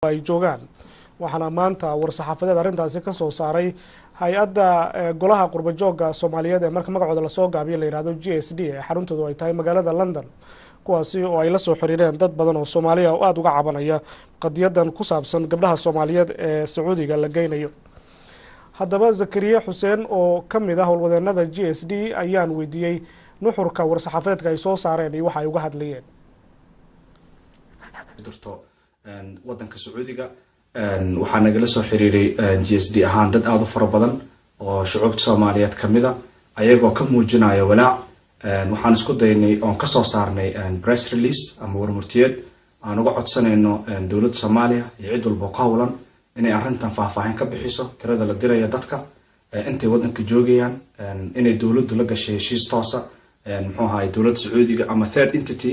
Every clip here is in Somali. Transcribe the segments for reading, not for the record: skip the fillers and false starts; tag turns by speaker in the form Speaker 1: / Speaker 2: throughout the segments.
Speaker 1: ay joogaan waxaana maanta war-saxaafadeed arrintaasi ka soo saaray hay-adda golaha qurba joogga Soomaaliyeed ee marka magacooda la soo gaabiyo la yiraahdo GSD ee xaruntoodu ay tahay magaalada London kuwaasi oo ay la soo xiriireen dad badan oo Soomaaliya oo aad uga cabanaya qadiyadan ku saabsan gabdhaha Soomaaliyeed ee Sacuudiga la geynayo. haddaba Zakariya Xuseen oo kamid ah howlwadeenada GSD ayaan weydiiyay nuxurka war-saxaafadeedka ay soo saareen iyo waxa ay uga hadlayeen.
Speaker 2: wadanka Sacuudiga waxaa nagala soo xiriiray GSD ahaan dad aad u fara badan oo shucuubta Soomaaliyeed kamid ah ayagoo ka muujinaya walaac waxaan isku daynay oo ka soo saarnay press release ama warmurtiyeed aan uga codsanayno dawladda Soomaaliya iyo cid walba ka howlan inay arrintan faahfaahin ka bixiso tirada la diraya dadka intay wadanka joogayaan inay dawladdu la gashay heshiis toosa dawladda Sacuudiga ama third entity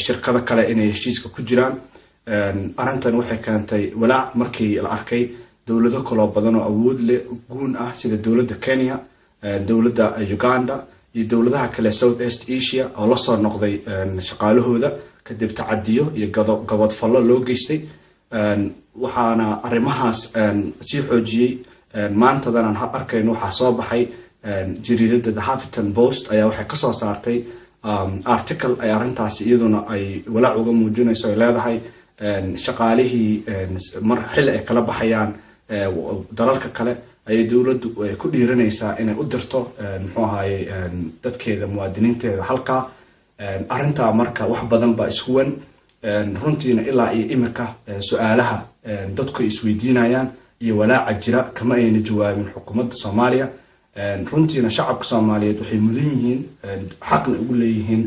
Speaker 2: shirkado kale inay heshiiska ku jiraan arrintan waxay keentay walaac markii la arkay dawlado kale badan oo awood leh guun ah sida dawladda Kenya dawladda Uganda iyo dawladaha kale South East Asia oo la soo noqday shaqaalahooda kadib tacadiyo iyo gabad fallo loo geystay waxaana arrimahaas si xoojiyay maantadan aan arkayno waxa soo baxay jariidada The Huffington Post ayaa waxay ka soo saartay article ay arrintaas iyaduna ay walaac uga muujinayso ay leedahay shaqaalihii mar xil ay kala baxayaan dalalka kale ay dawladdu ku dhiiranaysaa inay u dirto dadkeeda muwaadiniinteeda halka arrinta marka wax badan ba isku wan runtiina ilaa iyo imika su'aalaha dadku isweydiinayaan iyo walaaca jira kama ayna jawaabin xukuumadda Soomaaliya runtiina shacabka Soomaaliyeed waxay mudan yihiin xaqna ugu leeyihiin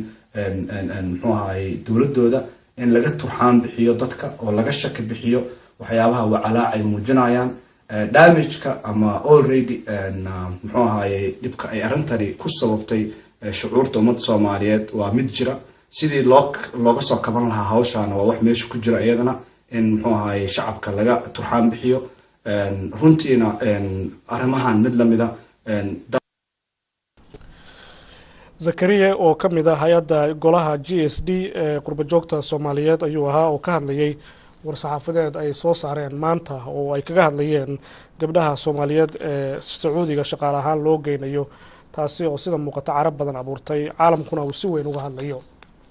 Speaker 2: dawladooda in laga turxaan bixiyo dadka oo laga shaki bixiyo waxyaabaha walaac ay muujinayaan damage-ka ama already dibka ay arintani ku sababtay shucuurta ummadda Soomaaliyeed waa mid jira sidii looga soo kaban lahaa hawshan waa wax meesha ku jira iyadana in shacabka laga turxaan bixiyo runtiina arrimahan mid lamida
Speaker 1: Zakariya oo kamid ah hay'adda golaha GSD ee qurba joogta Soomaaliyeed ayuu ahaa oo ka hadlayay war-saxaafadeed ay soo saareen maanta oo ay kaga hadlayeen gabdhaha Soomaaliyeed ee Sacuudiga shaqaale ahaan loo geynayo taasi oo sida muuqata carab badan abuurtay caalamkuna uu si weyn uga hadlayo.